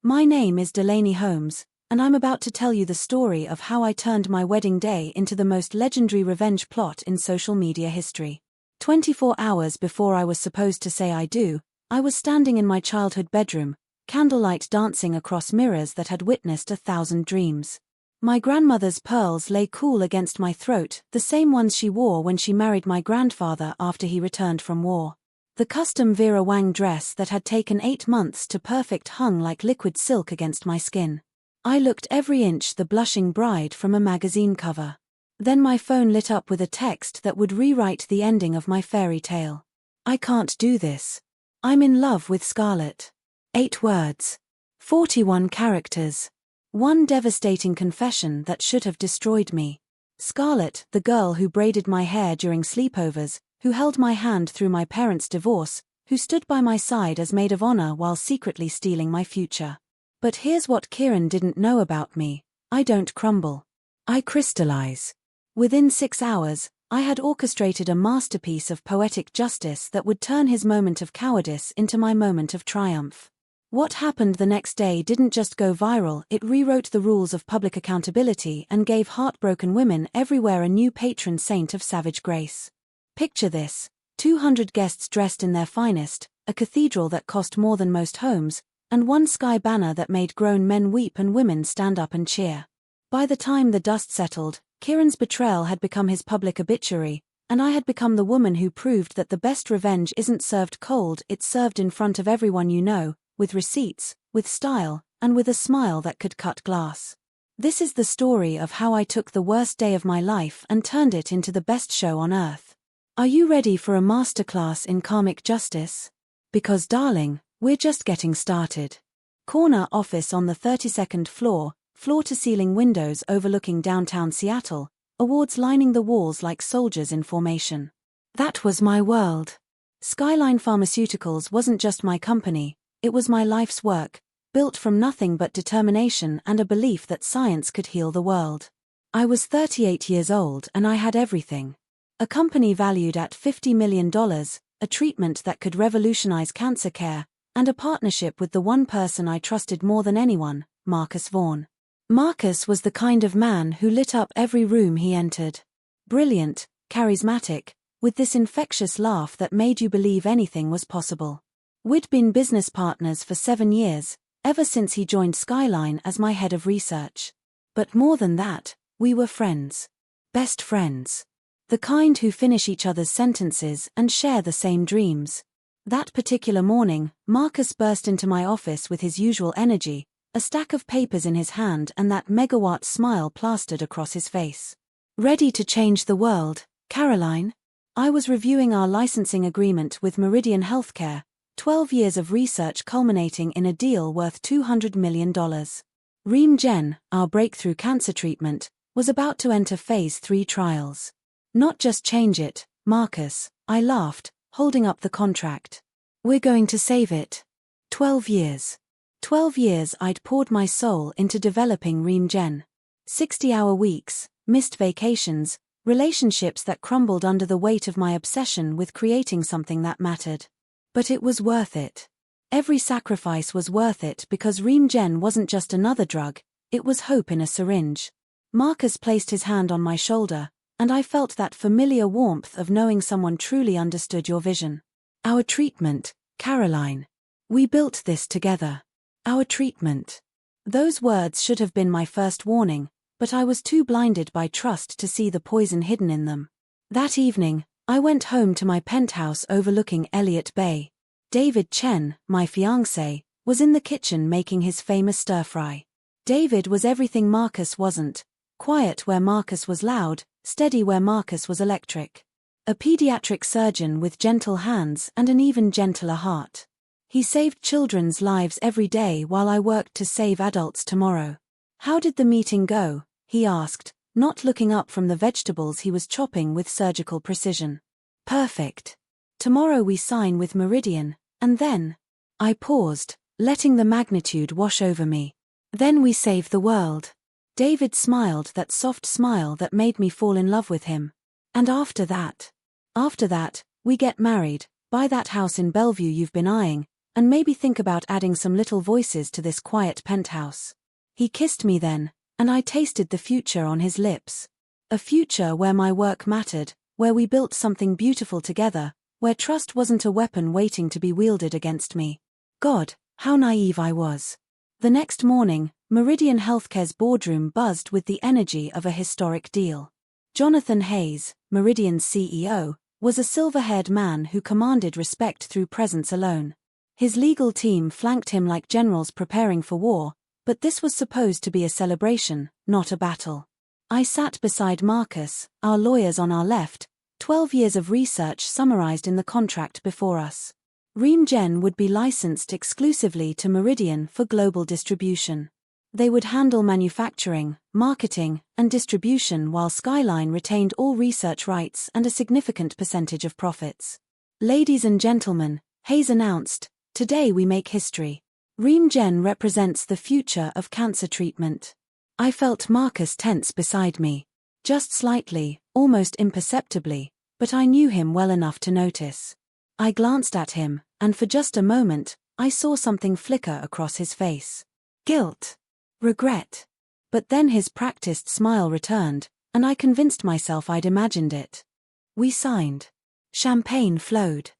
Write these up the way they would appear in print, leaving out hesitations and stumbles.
My name is Delaney Holmes, and I'm about to tell you the story of how I turned my wedding day into the most legendary revenge plot in social media history. 24 hours before I was supposed to say I do, I was standing in my childhood bedroom, candlelight dancing across mirrors that had witnessed 1,000 dreams. My grandmother's pearls lay cool against my throat, the same ones she wore when she married my grandfather after he returned from war. The custom Vera Wang dress that had taken 8 months to perfect hung like liquid silk against my skin. I looked every inch the blushing bride from a magazine cover. Then my phone lit up with a text that would rewrite the ending of my fairy tale. I can't do this. I'm in love with Scarlett. 8 words. 41 characters. One devastating confession that should have destroyed me. Scarlett, the girl who braided my hair during sleepovers, who held my hand through my parents' divorce, who stood by my side as maid of honor while secretly stealing my future. But here's what Kieran didn't know about me. I don't crumble. I crystallize. Within 6 hours, I had orchestrated a masterpiece of poetic justice that would turn his moment of cowardice into my moment of triumph. What happened the next day didn't just go viral, it rewrote the rules of public accountability and gave heartbroken women everywhere a new patron saint of savage grace. Picture this: 200 guests dressed in their finest, a cathedral that cost more than most homes, and one sky banner that made grown men weep and women stand up and cheer. By the time the dust settled, Kieran's betrayal had become his public obituary, and I had become the woman who proved that the best revenge isn't served cold, it's served in front of everyone you know, with receipts, with style, and with a smile that could cut glass. This is the story of how I took the worst day of my life and turned it into the best show on earth. Are you ready for a masterclass in karmic justice? Because darling, we're just getting started. Corner office on the 32nd floor, floor-to-ceiling windows overlooking downtown Seattle, awards lining the walls like soldiers in formation. That was my world. Skyline Pharmaceuticals wasn't just my company, it was my life's work, built from nothing but determination and a belief that science could heal the world. I was 38 years old and I had everything. A company valued at $50 million, a treatment that could revolutionize cancer care, and a partnership with the one person I trusted more than anyone, Marcus Vaughan. Marcus was the kind of man who lit up every room he entered. Brilliant, charismatic, with this infectious laugh that made you believe anything was possible. We'd been business partners for 7 years, ever since he joined Skyline as my head of research. But more than that, we were friends. Best friends. The kind who finish each other's sentences and share the same dreams. That particular morning, Marcus burst into my office with his usual energy, a stack of papers in his hand and that megawatt smile plastered across his face. Ready to change the world, Caroline? I was reviewing our licensing agreement with Meridian Healthcare, 12 years of research culminating in a deal worth $200 million. ReemGen, our breakthrough cancer treatment, was about to enter phase 3 trials. Not just change it, Marcus, I laughed, holding up the contract. We're going to save it. 12 years. 12 years I'd poured my soul into developing ReemGen. 60-hour weeks, missed vacations, relationships that crumbled under the weight of my obsession with creating something that mattered. But it was worth it. Every sacrifice was worth it because ReemGen wasn't just another drug, it was hope in a syringe. Marcus placed his hand on my shoulder, and I felt that familiar warmth of knowing someone truly understood your vision. Our treatment, Caroline. We built this together. Our treatment. Those words should have been my first warning, but I was too blinded by trust to see the poison hidden in them. That evening, I went home to my penthouse overlooking Elliott Bay. David Chen, my fiancé, was in the kitchen making his famous stir-fry. David was everything Marcus wasn't, quiet where Marcus was loud, steady where Marcus was electric. A pediatric surgeon with gentle hands and an even gentler heart. He saved children's lives every day while I worked to save adults tomorrow. How did the meeting go? He asked, not looking up from the vegetables he was chopping with surgical precision. Perfect. Tomorrow we sign with Meridian, and then... I paused, letting the magnitude wash over me. Then we save the world. David smiled, that soft smile that made me fall in love with him. And after that, we get married, buy that house in Bellevue you've been eyeing, And maybe think about adding some little voices to this quiet penthouse. He kissed me then, and I tasted the future on his lips. A future where my work mattered, where we built something beautiful together, where trust wasn't a weapon waiting to be wielded against me. God, how naive I was. The next morning, Meridian Healthcare's boardroom buzzed with the energy of a historic deal. Jonathan Hayes, Meridian's CEO, was a silver-haired man who commanded respect through presence alone. His legal team flanked him like generals preparing for war, but this was supposed to be a celebration, not a battle. I sat beside Marcus, our lawyers on our left, 12 years of research summarized in the contract before us. ReemGen would be licensed exclusively to Meridian for global distribution. They would handle manufacturing, marketing, and distribution while Skyline retained all research rights and a significant percentage of profits. Ladies and gentlemen, Hayes announced, today we make history. ReemGen represents the future of cancer treatment. I felt Marcus tense beside me. Just slightly, almost imperceptibly, but I knew him well enough to notice. I glanced at him, and for just a moment, I saw something flicker across his face. Guilt. Regret. But then his practiced smile returned, and I convinced myself I'd imagined it. We signed. Champagne flowed.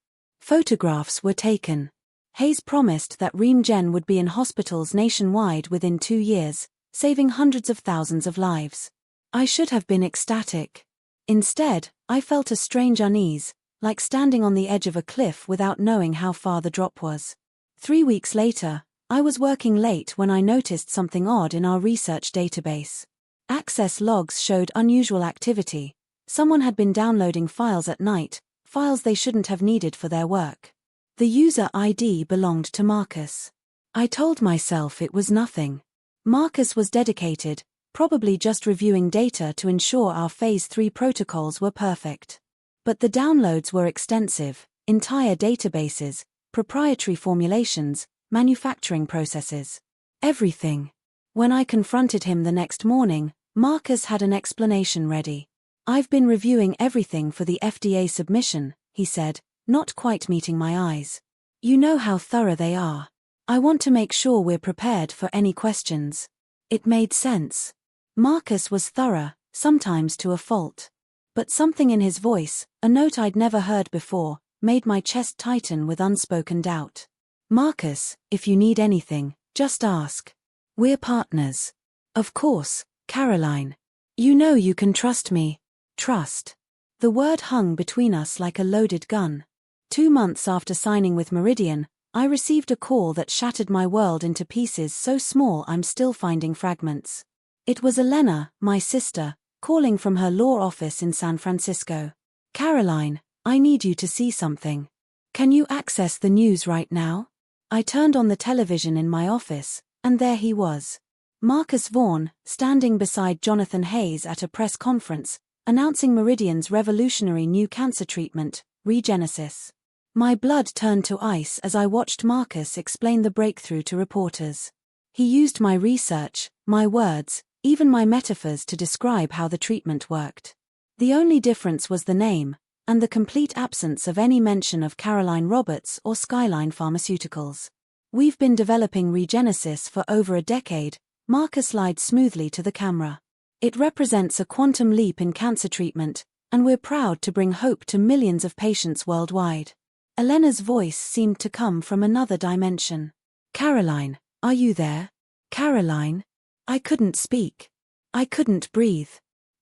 Photographs were taken. Hayes promised that ReemGen would be in hospitals nationwide within 2 years, saving hundreds of thousands of lives. I should have been ecstatic. Instead, I felt a strange unease, like standing on the edge of a cliff without knowing how far the drop was. 3 weeks later, I was working late when I noticed something odd in our research database. Access logs showed unusual activity. Someone had been downloading files at night, files they shouldn't have needed for their work. The user ID belonged to Marcus. I told myself it was nothing. Marcus was dedicated, probably just reviewing data to ensure our Phase 3 protocols were perfect. But the downloads were extensive, entire databases, proprietary formulations, manufacturing processes. Everything. When I confronted him the next morning, Marcus had an explanation ready. I've been reviewing everything for the FDA submission, he said, not quite meeting my eyes. You know how thorough they are. I want to make sure we're prepared for any questions. It made sense. Marcus was thorough, sometimes to a fault. But something in his voice, a note I'd never heard before, made my chest tighten with unspoken doubt. Marcus, if you need anything, just ask. We're partners. Of course, Caroline. You know you can trust me. Trust. The word hung between us like a loaded gun. 2 months after signing with Meridian, I received a call that shattered my world into pieces so small I'm still finding fragments. It was Elena, my sister, calling from her law office in San Francisco. Caroline, I need you to see something. Can you access the news right now? I turned on the television in my office, and there he was. Marcus Vaughan, standing beside Jonathan Hayes at a press conference, announcing Meridian's revolutionary new cancer treatment, Regenesis. My blood turned to ice as I watched Marcus explain the breakthrough to reporters. He used my research, my words, even my metaphors to describe how the treatment worked. The only difference was the name, and the complete absence of any mention of Caroline Roberts or Skyline Pharmaceuticals. We've been developing Regenesis for over a decade, Marcus lied smoothly to the camera. It represents a quantum leap in cancer treatment, and we're proud to bring hope to millions of patients worldwide. Elena's voice seemed to come from another dimension. Caroline, are you there? Caroline? I couldn't speak. I couldn't breathe.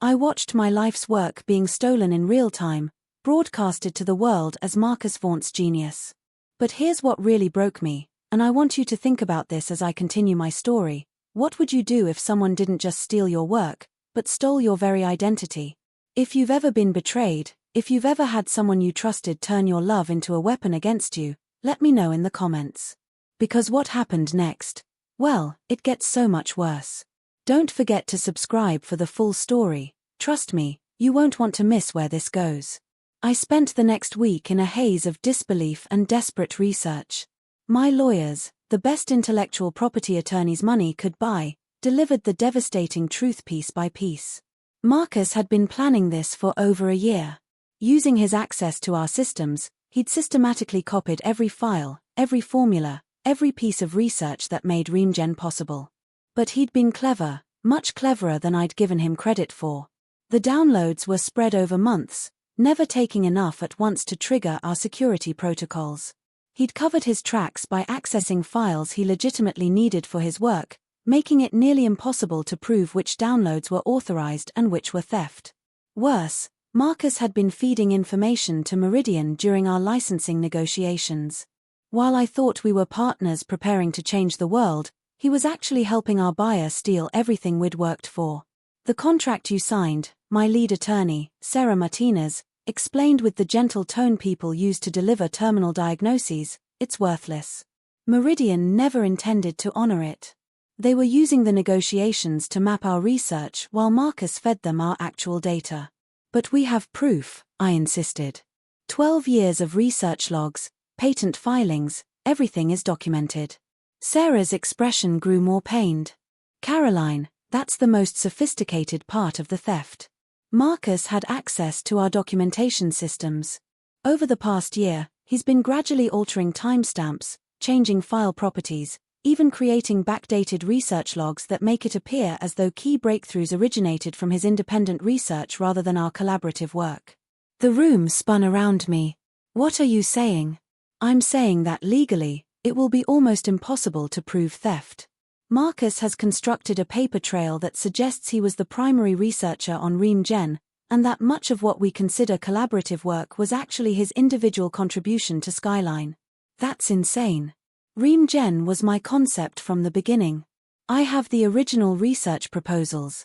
I watched my life's work being stolen in real time, broadcasted to the world as Marcus Vaughan's genius. But here's what really broke me, and I want you to think about this as I continue my story. What would you do if someone didn't just steal your work, but stole your very identity? If you've ever been betrayed, if you've ever had someone you trusted turn your love into a weapon against you, let me know in the comments. Because what happened next? Well, it gets so much worse. Don't forget to subscribe for the full story. Trust me, you won't want to miss where this goes. I spent the next week in a haze of disbelief and desperate research. My lawyers, the best intellectual property attorneys money could buy, delivered the devastating truth piece by piece. Marcus had been planning this for over a year. Using his access to our systems, he'd systematically copied every file, every formula, every piece of research that made ReemGen possible. But he'd been clever, much cleverer than I'd given him credit for. The downloads were spread over months, never taking enough at once to trigger our security protocols. He'd covered his tracks by accessing files he legitimately needed for his work, making it nearly impossible to prove which downloads were authorized and which were theft. Worse, Marcus had been feeding information to Meridian during our licensing negotiations. While I thought we were partners preparing to change the world, he was actually helping our buyer steal everything we'd worked for. The contract you signed, my lead attorney, Sarah Martinez, explained with the gentle tone people use to deliver terminal diagnoses, it's worthless. Meridian never intended to honor it. They were using the negotiations to map our research while Marcus fed them our actual data. But we have proof, I insisted. 12 years of research logs, patent filings, everything is documented. Sarah's expression grew more pained. Caroline, that's the most sophisticated part of the theft. Marcus had access to our documentation systems. Over the past year, he's been gradually altering timestamps, changing file properties, even creating backdated research logs that make it appear as though key breakthroughs originated from his independent research rather than our collaborative work. The room spun around me. What are you saying? I'm saying that legally, it will be almost impossible to prove theft. Marcus has constructed a paper trail that suggests he was the primary researcher on ReemGen, and that much of what we consider collaborative work was actually his individual contribution to Skyline. That's insane. ReemGen was my concept from the beginning. I have the original research proposals,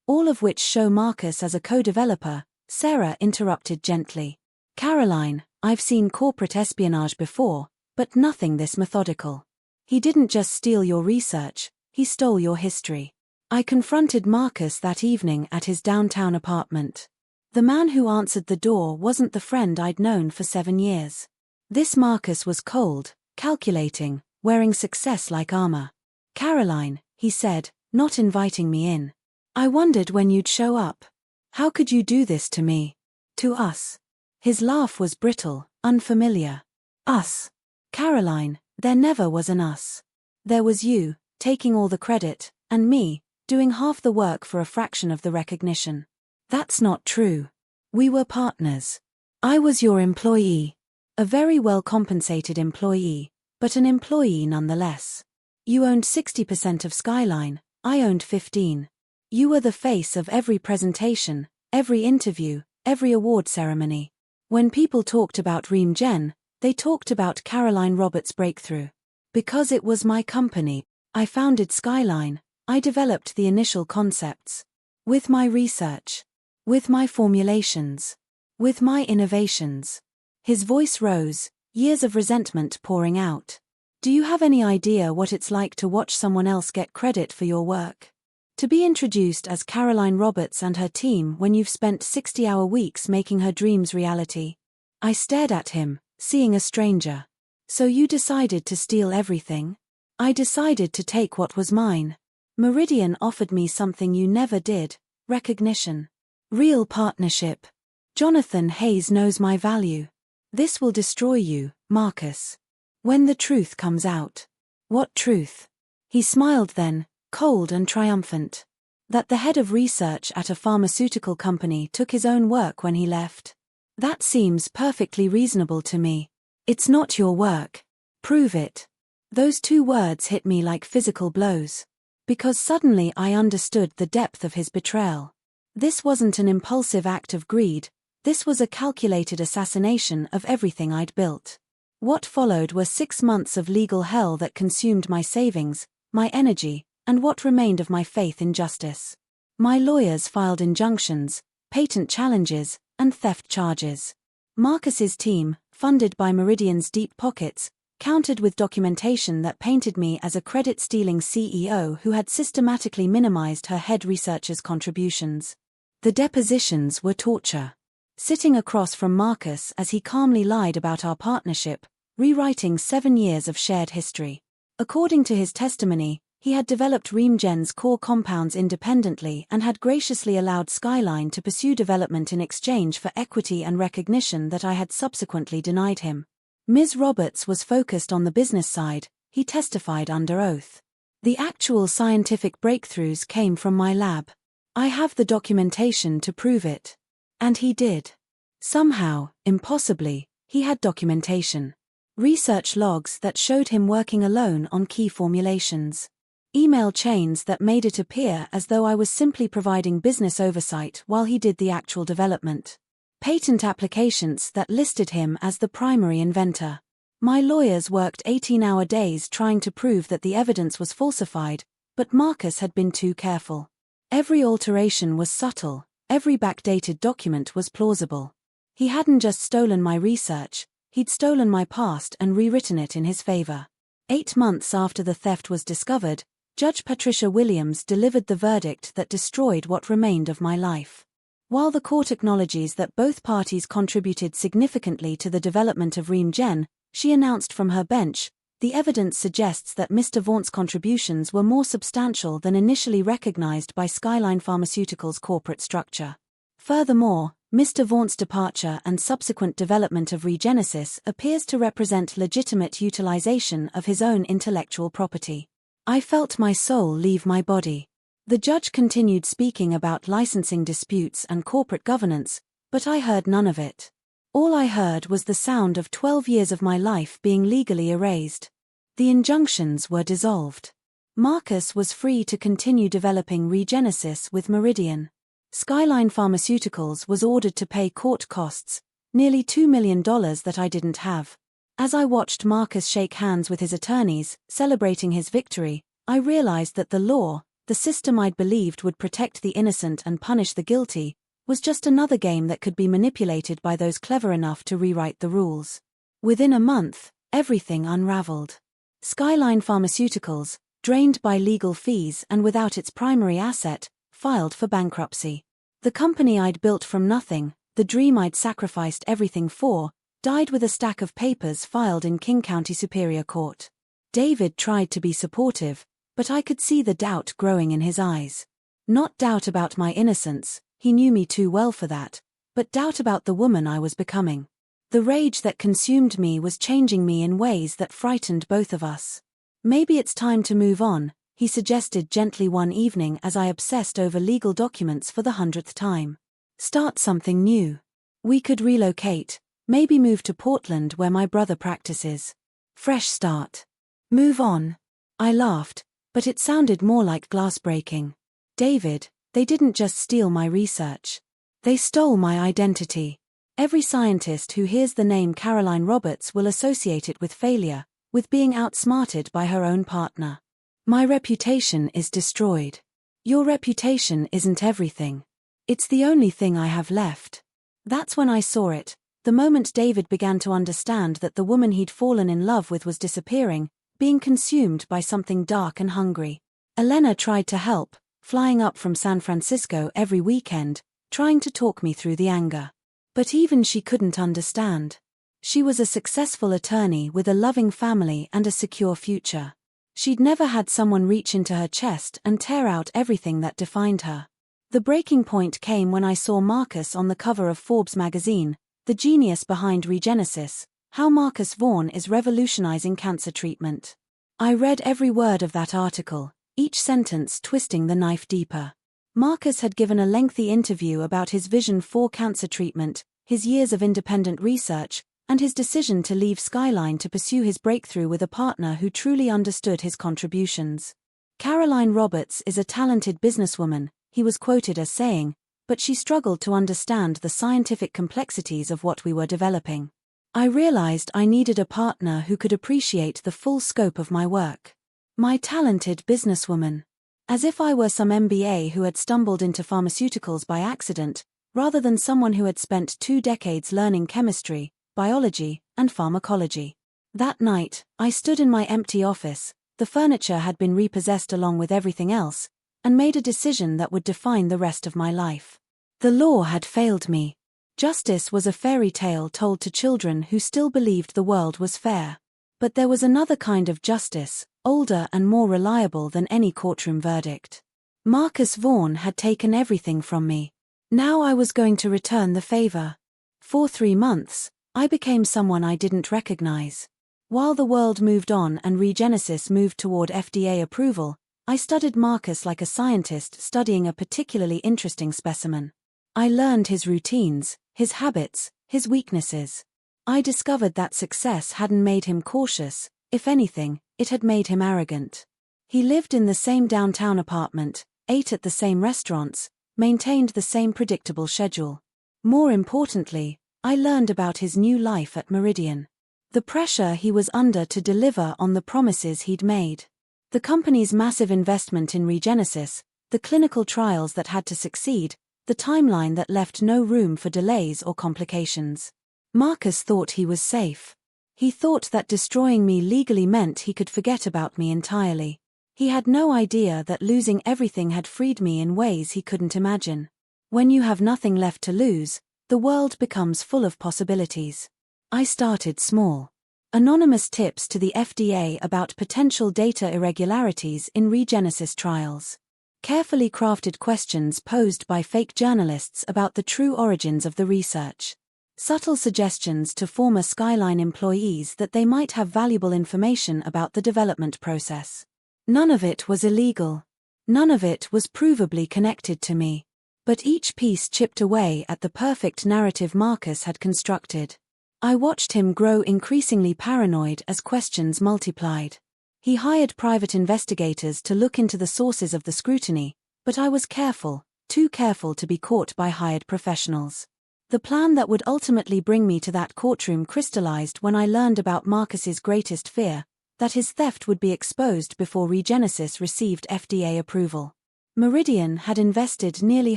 all of which show Marcus as a co-developer. Sarah interrupted gently. Caroline, I've seen corporate espionage before, but nothing this methodical. He didn't just steal your research, he stole your history. I confronted Marcus that evening at his downtown apartment. The man who answered the door wasn't the friend I'd known for 7 years. This Marcus was cold, calculating, wearing success like armor. Caroline, he said, not inviting me in. I wondered when you'd show up. How could you do this to me? To us. His laugh was brittle, unfamiliar. Us. Caroline, there never was an us. There was you, taking all the credit, and me, doing half the work for a fraction of the recognition. That's not true. We were partners. I was your employee. A very well-compensated employee, but an employee nonetheless. You owned 60% of Skyline, I owned 15%. You were the face of every presentation, every interview, every award ceremony. When people talked about ReemGen, they talked about Caroline Roberts' breakthrough. Because it was my company, I founded Skyline, I developed the initial concepts. With my research. With my formulations. With my innovations. His voice rose, years of resentment pouring out. Do you have any idea what it's like to watch someone else get credit for your work? To be introduced as Caroline Roberts and her team when you've spent 60-hour weeks making her dreams reality? I stared at him, seeing a stranger. So you decided to steal everything? I decided to take what was mine. Meridian offered me something you never did, recognition. Real partnership. Jonathan Hayes knows my value. This will destroy you, Marcus. When the truth comes out. What truth? He smiled then, cold and triumphant. That the head of research at a pharmaceutical company took his own work when he left. That seems perfectly reasonable to me. It's not your work. Prove it. Those 2 words hit me like physical blows. Because suddenly I understood the depth of his betrayal. This wasn't an impulsive act of greed, this was a calculated assassination of everything I'd built. What followed were 6 months of legal hell that consumed my savings, my energy, and what remained of my faith in justice. My lawyers filed injunctions, patent challenges, and theft charges. Marcus's team, funded by Meridian's deep pockets, countered with documentation that painted me as a credit-stealing CEO who had systematically minimized her head researcher's contributions. The depositions were torture. Sitting across from Marcus as he calmly lied about our partnership, rewriting 7 years of shared history. According to his testimony, he had developed ReemGen's core compounds independently and had graciously allowed Skyline to pursue development in exchange for equity and recognition that I had subsequently denied him. Ms. Roberts was focused on the business side, he testified under oath. The actual scientific breakthroughs came from my lab. I have the documentation to prove it. And he did. Somehow, impossibly, he had documentation. Research logs that showed him working alone on key formulations. Email chains that made it appear as though I was simply providing business oversight while he did the actual development. Patent applications that listed him as the primary inventor. My lawyers worked 18-hour days trying to prove that the evidence was falsified, but Marcus had been too careful. Every alteration was subtle, every backdated document was plausible. He hadn't just stolen my research, he'd stolen my past and rewritten it in his favor. 8 months after the theft was discovered, Judge Patricia Williams delivered the verdict that destroyed what remained of my life. While the court acknowledges that both parties contributed significantly to the development of ReemGen, she announced from her bench, the evidence suggests that Mr. Vaughan's contributions were more substantial than initially recognized by Skyline Pharmaceuticals' corporate structure. Furthermore, Mr. Vaughan's departure and subsequent development of Regenesis appears to represent legitimate utilization of his own intellectual property. I felt my soul leave my body. The judge continued speaking about licensing disputes and corporate governance, but I heard none of it. All I heard was the sound of 12 years of my life being legally erased. The injunctions were dissolved. Marcus was free to continue developing Regenesis with Meridian. Skyline Pharmaceuticals was ordered to pay court costs, nearly $2 million that I didn't have. As I watched Marcus shake hands with his attorneys, celebrating his victory, I realized that the law, the system I'd believed would protect the innocent and punish the guilty, was just another game that could be manipulated by those clever enough to rewrite the rules. Within a month, everything unraveled. Skyline Pharmaceuticals, drained by legal fees and without its primary asset, filed for bankruptcy. The company I'd built from nothing, the dream I'd sacrificed everything for, died with a stack of papers filed in King County Superior Court. David tried to be supportive, but I could see the doubt growing in his eyes. Not doubt about my innocence, he knew me too well for that, but doubt about the woman I was becoming. The rage that consumed me was changing me in ways that frightened both of us. Maybe it's time to move on, he suggested gently one evening as I obsessed over legal documents for the 100th time. Start something new. We could relocate, maybe move to Portland where my brother practices. Fresh start. Move on. I laughed, but it sounded more like glass breaking. David, they didn't just steal my research. They stole my identity. Every scientist who hears the name Caroline Roberts will associate it with failure, with being outsmarted by her own partner. My reputation is destroyed. Your reputation isn't everything. It's the only thing I have left. That's when I saw it, the moment David began to understand that the woman he'd fallen in love with was disappearing, being consumed by something dark and hungry. Elena tried to help, flying up from San Francisco every weekend, trying to talk me through the anger. But even she couldn't understand. She was a successful attorney with a loving family and a secure future. She'd never had someone reach into her chest and tear out everything that defined her. The breaking point came when I saw Marcus on the cover of Forbes magazine, the genius behind Regenesis, how Marcus Vaughan is revolutionizing cancer treatment. I read every word of that article, each sentence twisting the knife deeper. Marcus had given a lengthy interview about his vision for cancer treatment, his years of independent research, and his decision to leave Skyline to pursue his breakthrough with a partner who truly understood his contributions. Caroline Roberts is a talented businesswoman, he was quoted as saying, but she struggled to understand the scientific complexities of what we were developing. I realized I needed a partner who could appreciate the full scope of my work. My talented businesswoman. As if I were some MBA who had stumbled into pharmaceuticals by accident, rather than someone who had spent 2 decades learning chemistry, biology, and pharmacology. That night, I stood in my empty office, the furniture had been repossessed along with everything else, and made a decision that would define the rest of my life. The law had failed me. Justice was a fairy tale told to children who still believed the world was fair. But there was another kind of justice, older and more reliable than any courtroom verdict. Marcus Vaughan had taken everything from me. Now I was going to return the favor. For 3 months, I became someone I didn't recognize. While the world moved on and Regenesis moved toward FDA approval, I studied Marcus like a scientist studying a particularly interesting specimen. I learned his routines, his habits, his weaknesses. I discovered that success hadn't made him cautious. If anything, it had made him arrogant. He lived in the same downtown apartment, ate at the same restaurants, maintained the same predictable schedule. More importantly, I learned about his new life at Meridian. The pressure he was under to deliver on the promises he'd made. The company's massive investment in Regenesis, the clinical trials that had to succeed, the timeline that left no room for delays or complications. Marcus thought he was safe. He thought that destroying me legally meant he could forget about me entirely. He had no idea that losing everything had freed me in ways he couldn't imagine. When you have nothing left to lose, the world becomes full of possibilities. I started small. Anonymous tips to the FDA about potential data irregularities in Regenesis trials. Carefully crafted questions posed by fake journalists about the true origins of the research. Subtle suggestions to former Skyline employees that they might have valuable information about the development process. None of it was illegal. None of it was provably connected to me. But each piece chipped away at the perfect narrative Marcus had constructed. I watched him grow increasingly paranoid as questions multiplied. He hired private investigators to look into the sources of the scrutiny, but I was careful, too careful to be caught by hired professionals. The plan that would ultimately bring me to that courtroom crystallized when I learned about Marcus's greatest fear, that his theft would be exposed before Regenesis received FDA approval. Meridian had invested nearly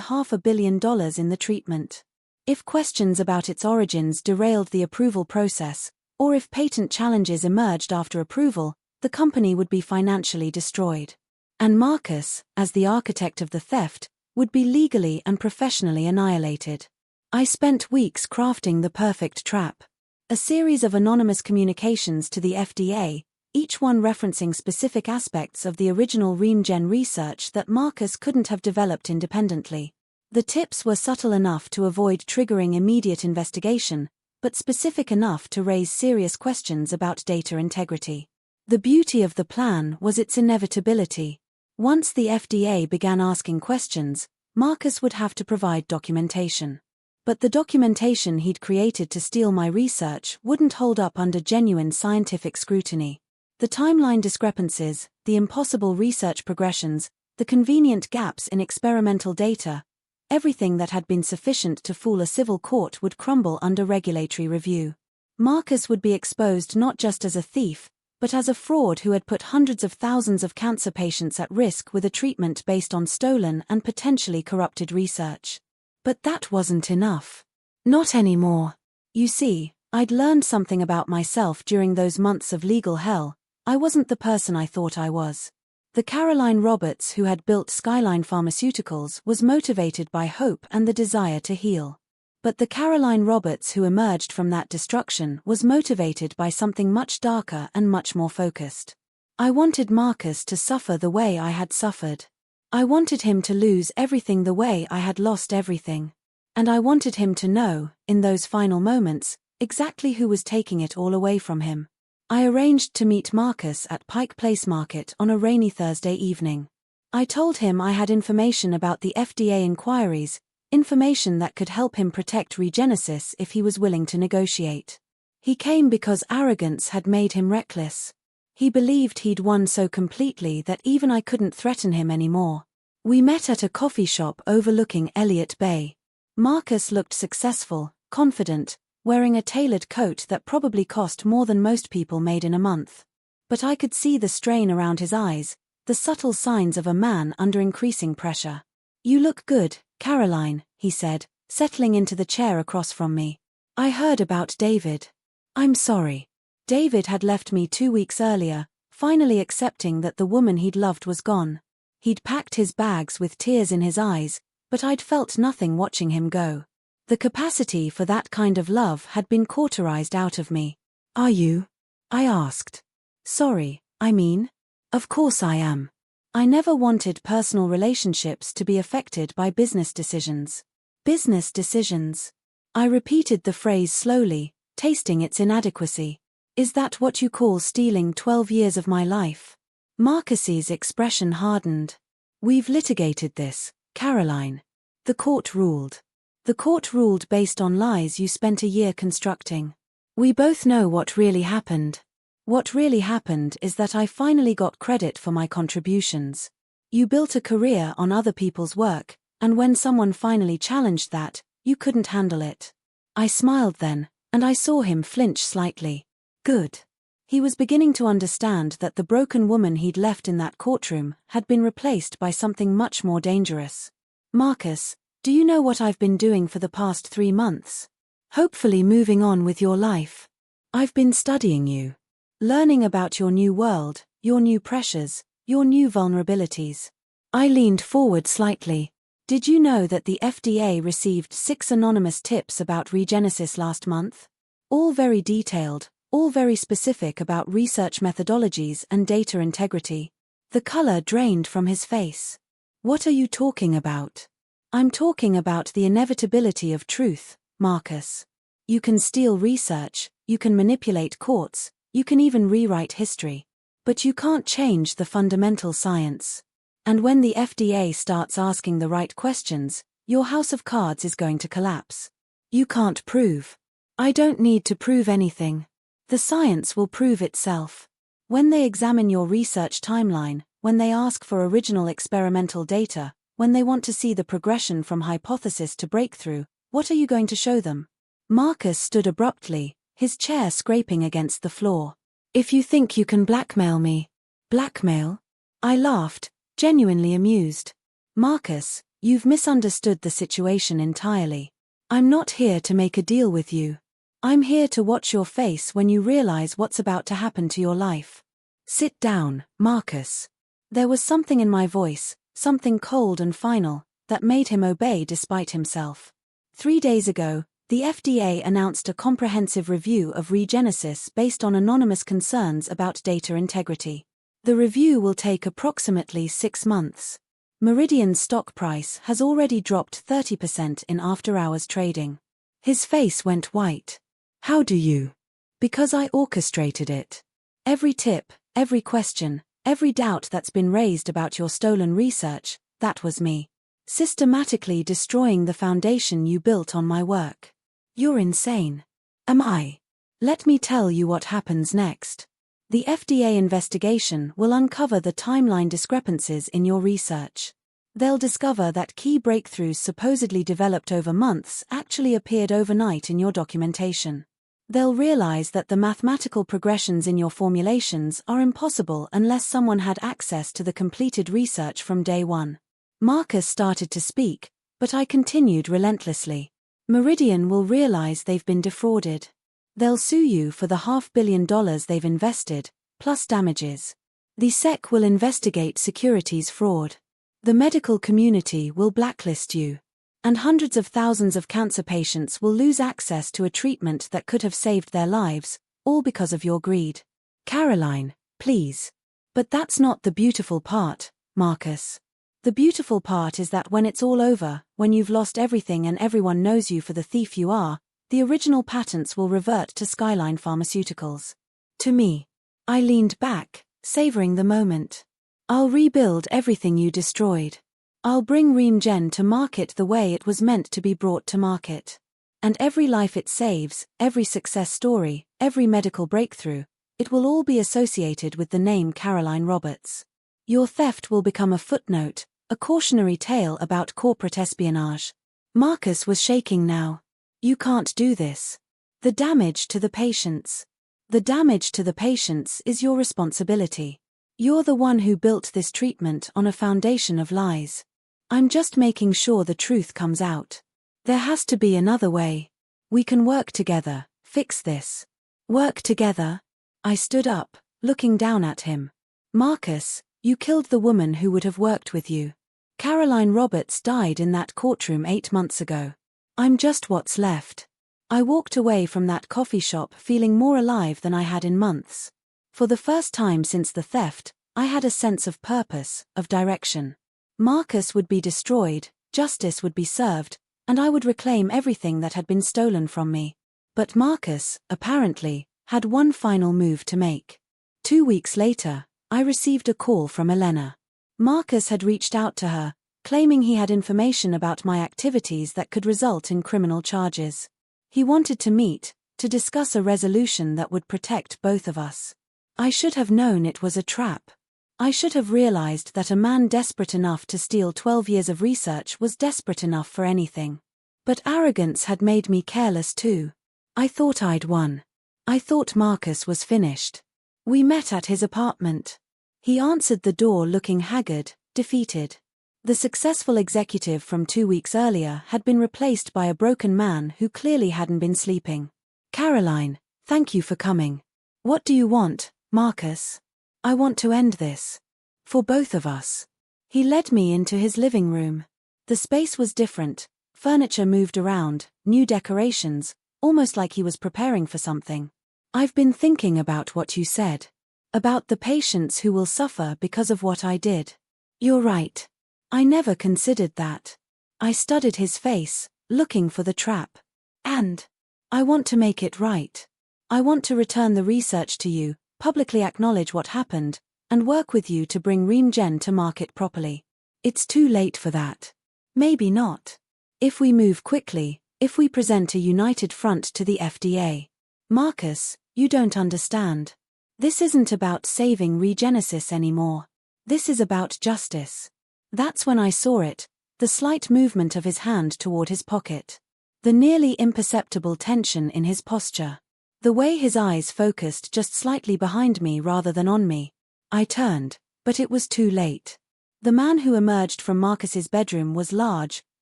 $500 million in the treatment. If questions about its origins derailed the approval process, or if patent challenges emerged after approval, the company would be financially destroyed. And Marcus, as the architect of the theft, would be legally and professionally annihilated. I spent weeks crafting the perfect trap. A series of anonymous communications to the FDA, each one referencing specific aspects of the original Regen research that Marcus couldn't have developed independently. The tips were subtle enough to avoid triggering immediate investigation, but specific enough to raise serious questions about data integrity. The beauty of the plan was its inevitability. Once the FDA began asking questions, Marcus would have to provide documentation. But the documentation he'd created to steal my research wouldn't hold up under genuine scientific scrutiny. The timeline discrepancies, the impossible research progressions, the convenient gaps in experimental data, everything that had been sufficient to fool a civil court would crumble under regulatory review. Marcus would be exposed not just as a thief, but as a fraud who had put hundreds of thousands of cancer patients at risk with a treatment based on stolen and potentially corrupted research. But that wasn't enough. Not anymore. You see, I'd learned something about myself during those months of legal hell. I wasn't the person I thought I was. The Caroline Roberts who had built Skyline Pharmaceuticals was motivated by hope and the desire to heal. But the Caroline Roberts who emerged from that destruction was motivated by something much darker and much more focused. I wanted Marcus to suffer the way I had suffered. I wanted him to lose everything the way I had lost everything. And I wanted him to know, in those final moments, exactly who was taking it all away from him. I arranged to meet Marcus at Pike Place Market on a rainy Thursday evening. I told him I had information about the FDA inquiries, information that could help him protect Regenesis if he was willing to negotiate. He came because arrogance had made him reckless. He believed he'd won so completely that even I couldn't threaten him anymore. We met at a coffee shop overlooking Elliott Bay. Marcus looked successful, confident, wearing a tailored coat that probably cost more than most people made in a month. But I could see the strain around his eyes, the subtle signs of a man under increasing pressure. "You look good, Caroline," he said, settling into the chair across from me. "I heard about David. I'm sorry." David had left me 2 weeks earlier, finally accepting that the woman he'd loved was gone. He'd packed his bags with tears in his eyes, but I'd felt nothing watching him go. The capacity for that kind of love had been cauterized out of me. "Are you?" I asked. "Sorry, I mean. Of course I am. I never wanted personal relationships to be affected by business decisions." Business decisions. I repeated the phrase slowly, tasting its inadequacy. Is that what you call stealing 12 years of my life? Marcus's expression hardened. We've litigated this, Caroline. The court ruled. The court ruled based on lies you spent a year constructing. We both know what really happened. What really happened is that I finally got credit for my contributions. You built a career on other people's work, and when someone finally challenged that, you couldn't handle it. I smiled then, and I saw him flinch slightly. Good. He was beginning to understand that the broken woman he'd left in that courtroom had been replaced by something much more dangerous. Marcus, do you know what I've been doing for the past 3 months? Hopefully moving on with your life. I've been studying you. Learning about your new world, your new pressures, your new vulnerabilities. I leaned forward slightly. Did you know that the FDA received 6 anonymous tips about regenesis last month? All very detailed, all very specific about research methodologies and data integrity. The color drained from his face. What are you talking about? I'm talking about the inevitability of truth, Marcus. You can steal research, you can manipulate courts, you can even rewrite history. But you can't change the fundamental science. And when the FDA starts asking the right questions, your house of cards is going to collapse. You can't prove. I don't need to prove anything. The science will prove itself. When they examine your research timeline, when they ask for original experimental data, when they want to see the progression from hypothesis to breakthrough, what are you going to show them? Marcus stood abruptly, his chair scraping against the floor. If you think you can blackmail me. Blackmail? I laughed, genuinely amused. Marcus, you've misunderstood the situation entirely. I'm not here to make a deal with you. I'm here to watch your face when you realize what's about to happen to your life. Sit down, Marcus. There was something in my voice, something cold and final, that made him obey despite himself. 3 days ago, the FDA announced a comprehensive review of regenesis based on anonymous concerns about data integrity. The review will take approximately 6 months. Meridian's stock price has already dropped 30% in after-hours trading. His face went white. How do you? Because I orchestrated it. Every tip, every question, every doubt that's been raised about your stolen research, that was me. Systematically destroying the foundation you built on my work. You're insane. Am I? Let me tell you what happens next. The FDA investigation will uncover the timeline discrepancies in your research. They'll discover that key breakthroughs supposedly developed over months actually appeared overnight in your documentation. They'll realize that the mathematical progressions in your formulations are impossible unless someone had access to the completed research from day one. Marcus started to speak, but I continued relentlessly. Meridian will realize they've been defrauded. They'll sue you for the $500 million they've invested, plus damages. The SEC will investigate securities fraud. The medical community will blacklist you. And hundreds of thousands of cancer patients will lose access to a treatment that could have saved their lives, all because of your greed. Caroline, please. But that's not the beautiful part, Marcus. The beautiful part is that when it's all over, when you've lost everything and everyone knows you for the thief you are, the original patents will revert to Skyline Pharmaceuticals. To me. I leaned back, savoring the moment. I'll rebuild everything you destroyed. I'll bring Regen to market the way it was meant to be brought to market. And every life it saves, every success story, every medical breakthrough, it will all be associated with the name Caroline Roberts. Your theft will become a footnote, a cautionary tale about corporate espionage. Marcus was shaking now. You can't do this. The damage to the patients. The damage to the patients is your responsibility. You're the one who built this treatment on a foundation of lies. I'm just making sure the truth comes out. There has to be another way. We can work together, fix this. Work together? I stood up, looking down at him. Marcus, you killed the woman who would have worked with you. Caroline Roberts died in that courtroom 8 months ago. I'm just what's left. I walked away from that coffee shop feeling more alive than I had in months. For the first time since the theft, I had a sense of purpose, of direction. Marcus would be destroyed, justice would be served, and I would reclaim everything that had been stolen from me. But Marcus, apparently, had one final move to make. 2 weeks later, I received a call from Elena. Marcus had reached out to her, claiming he had information about my activities that could result in criminal charges. He wanted to meet, to discuss a resolution that would protect both of us. I should have known it was a trap. I should have realized that a man desperate enough to steal 12 years of research was desperate enough for anything. But arrogance had made me careless too. I thought I'd won. I thought Marcus was finished. We met at his apartment. He answered the door looking haggard, defeated. The successful executive from 2 weeks earlier had been replaced by a broken man who clearly hadn't been sleeping. "Caroline, thank you for coming. What do you want, Marcus?" "I want to end this. For both of us." He led me into his living room. The space was different, furniture moved around, new decorations, almost like he was preparing for something. "I've been thinking about what you said. About the patients who will suffer because of what I did. You're right. I never considered that." I studied his face, looking for the trap. "And I want to make it right. I want to return the research to you, publicly acknowledge what happened, and work with you to bring Regen to market properly. It's too late for that." "Maybe not. If we move quickly, if we present a united front to the FDA. Marcus, you don't understand. This isn't about saving Regenesis anymore. This is about justice." That's when I saw it, the slight movement of his hand toward his pocket. The nearly imperceptible tension in his posture. The way his eyes focused just slightly behind me rather than on me. I turned, but it was too late. The man who emerged from Marcus's bedroom was large,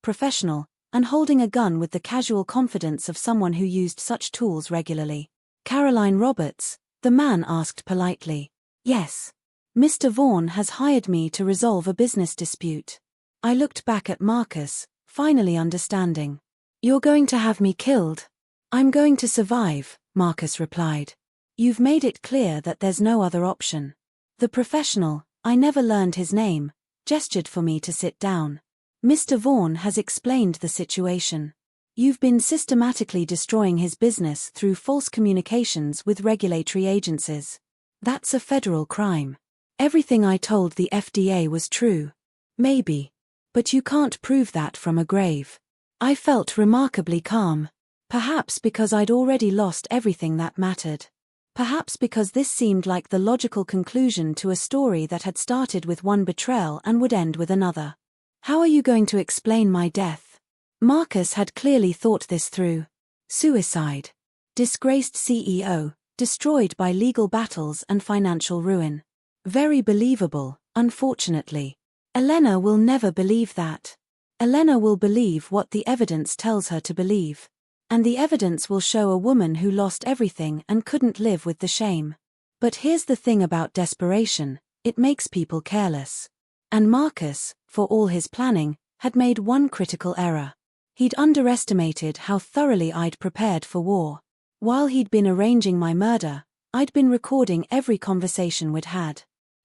professional, and holding a gun with the casual confidence of someone who used such tools regularly. "Caroline Roberts?" the man asked politely. "Yes. Mr. Vaughn has hired me to resolve a business dispute." I looked back at Marcus, finally understanding. "You're going to have me killed?" "I'm going to survive," Marcus replied. "You've made it clear that there's no other option." The professional, I never learned his name, gestured for me to sit down. "Mr. Vaughn has explained the situation. You've been systematically destroying his business through false communications with regulatory agencies. That's a federal crime. Everything I told the FDA was true." "Maybe. But you can't prove that from a grave." I felt remarkably calm. Perhaps because I'd already lost everything that mattered. Perhaps because this seemed like the logical conclusion to a story that had started with one betrayal and would end with another. "How are you going to explain my death?" Marcus had clearly thought this through. Suicide. Disgraced CEO, destroyed by legal battles and financial ruin. Very believable, unfortunately. Elena will never believe that. Elena will believe what the evidence tells her to believe. And the evidence will show a woman who lost everything and couldn't live with the shame. But here's the thing about desperation, it makes people careless. And Marcus, for all his planning, had made one critical error. He'd underestimated how thoroughly I'd prepared for war. While he'd been arranging my murder, I'd been recording every conversation we'd had.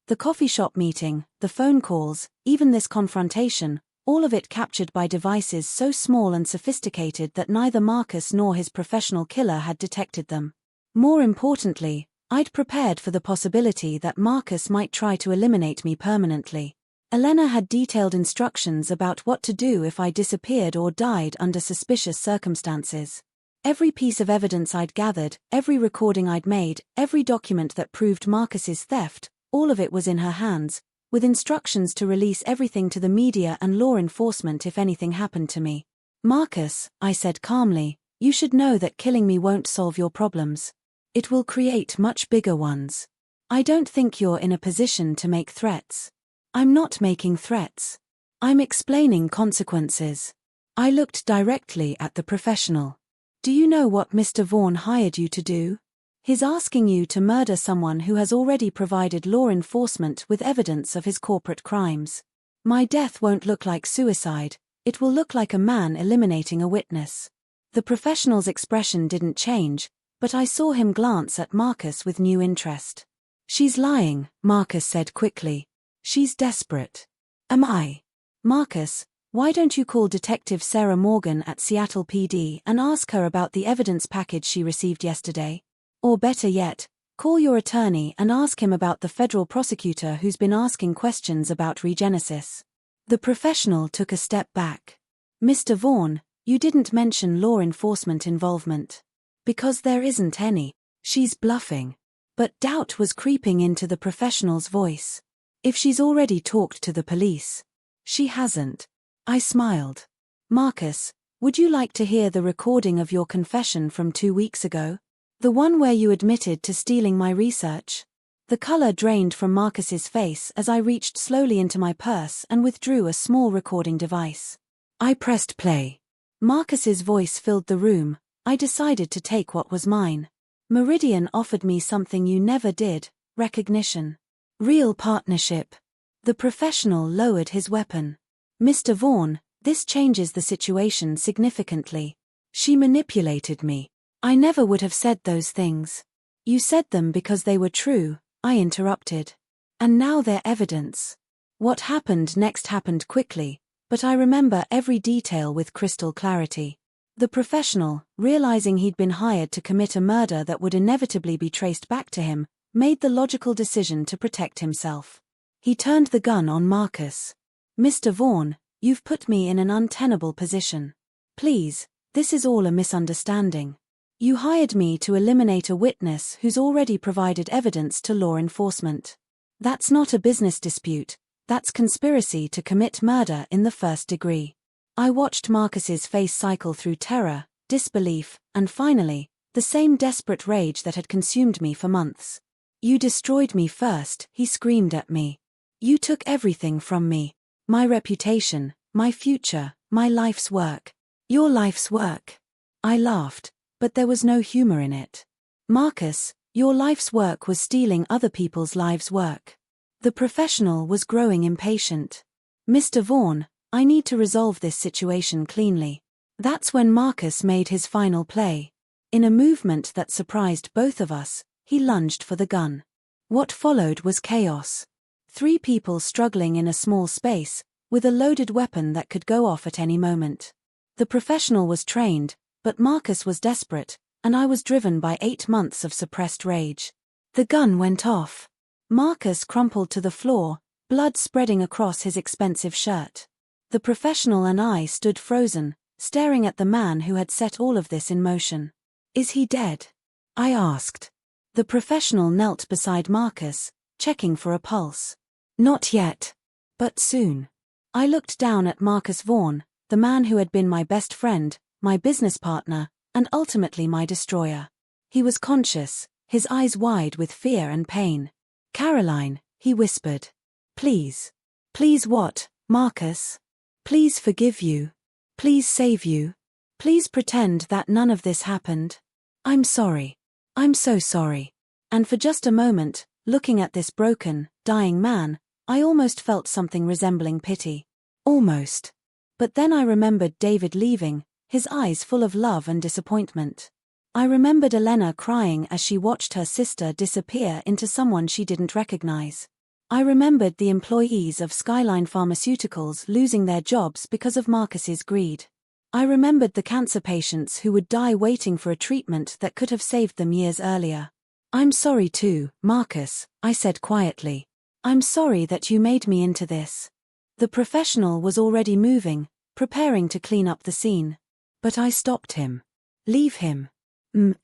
The coffee shop meeting, the phone calls, even this confrontation, all of it captured by devices so small and sophisticated that neither Marcus nor his professional killer had detected them. More importantly, I'd prepared for the possibility that Marcus might try to eliminate me permanently. Elena had detailed instructions about what to do if I disappeared or died under suspicious circumstances. Every piece of evidence I'd gathered, every recording I'd made, every document that proved Marcus's theft, all of it was in her hands, with instructions to release everything to the media and law enforcement if anything happened to me. "Marcus," I said calmly, "you should know that killing me won't solve your problems. It will create much bigger ones. I don't think you're in a position to make threats." "I'm not making threats. I'm explaining consequences." I looked directly at the professional. "Do you know what Mr. Vaughn hired you to do? He's asking you to murder someone who has already provided law enforcement with evidence of his corporate crimes. My death won't look like suicide, it will look like a man eliminating a witness." The professional's expression didn't change, but I saw him glance at Marcus with new interest. "She's lying," Marcus said quickly. "She's desperate." "Am I?" Marcus, Why don't you call Detective Sarah Morgan at Seattle PD and ask her about the evidence package she received yesterday? Or better yet, call your attorney and ask him about the federal prosecutor who's been asking questions about regenesis. The professional took a step back. Mr. Vaughn, you didn't mention law enforcement involvement. Because there isn't any. She's bluffing. But doubt was creeping into the professional's voice. If she's already talked to the police. She hasn't. I smiled. Marcus, would you like to hear the recording of your confession from 2 weeks ago? The one where you admitted to stealing my research? The color drained from Marcus's face as I reached slowly into my purse and withdrew a small recording device. I pressed play. Marcus's voice filled the room. I decided to take what was mine. Meridian offered me something you never did, recognition. Real partnership. The professional lowered his weapon. Mr. Vaughn, this changes the situation significantly. She manipulated me. I never would have said those things. You said them because they were true, I interrupted. And now they're evidence. What happened next happened quickly, but I remember every detail with crystal clarity. The professional, realizing he'd been hired to commit a murder that would inevitably be traced back to him, made the logical decision to protect himself. He turned the gun on Marcus. Mr. Vaughn, you've put me in an untenable position. Please, this is all a misunderstanding. You hired me to eliminate a witness who's already provided evidence to law enforcement. That's not a business dispute, that's conspiracy to commit murder in the first degree. I watched Marcus's face cycle through terror, disbelief, and finally, the same desperate rage that had consumed me for months. You destroyed me first, he screamed at me. You took everything from me. My reputation, my future, my life's work. Your life's work. I laughed, but there was no humor in it. Marcus, your life's work was stealing other people's lives' work. The professional was growing impatient. Mr. Vaughn, I need to resolve this situation cleanly. That's when Marcus made his final play. In a movement that surprised both of us, he lunged for the gun. What followed was chaos. 3 people struggling in a small space, with a loaded weapon that could go off at any moment. The professional was trained, but Marcus was desperate, and I was driven by 8 months of suppressed rage. The gun went off. Marcus crumpled to the floor, blood spreading across his expensive shirt. The professional and I stood frozen, staring at the man who had set all of this in motion. Is he dead? I asked. The professional knelt beside Marcus, checking for a pulse. Not yet. But soon. I looked down at Marcus Vaughn, the man who had been my best friend, my business partner, and ultimately my destroyer. He was conscious, his eyes wide with fear and pain. Caroline, he whispered. Please. Please what, Marcus? Please forgive you. Please save you. Please pretend that none of this happened. I'm sorry. I'm so sorry. And for just a moment, looking at this broken, dying man, I almost felt something resembling pity. Almost. But then I remembered David leaving, his eyes full of love and disappointment. I remembered Elena crying as she watched her sister disappear into someone she didn't recognize. I remembered the employees of Skyline Pharmaceuticals losing their jobs because of Marcus's greed. I remembered the cancer patients who would die waiting for a treatment that could have saved them years earlier. I'm sorry too, Marcus, I said quietly. I'm sorry that you made me into this. The professional was already moving, preparing to clean up the scene. But I stopped him. Leave him.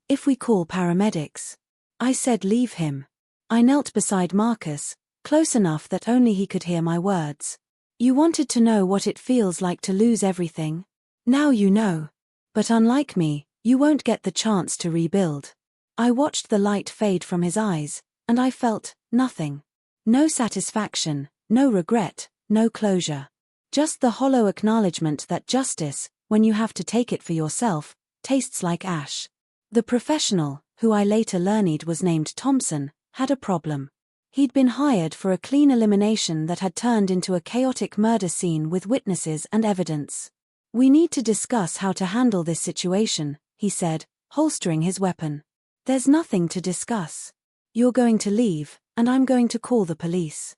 If we call paramedics. I said leave him. I knelt beside Marcus, close enough that only he could hear my words. You wanted to know what it feels like to lose everything? Now you know. But unlike me, you won't get the chance to rebuild. I watched the light fade from his eyes, and I felt nothing. No satisfaction, no regret, no closure. Just the hollow acknowledgement that justice, when you have to take it for yourself, tastes like ash. The professional, who I later learned was named Thompson, had a problem. He'd been hired for a clean elimination that had turned into a chaotic murder scene with witnesses and evidence. We need to discuss how to handle this situation, he said, holstering his weapon. There's nothing to discuss. You're going to leave, and I'm going to call the police.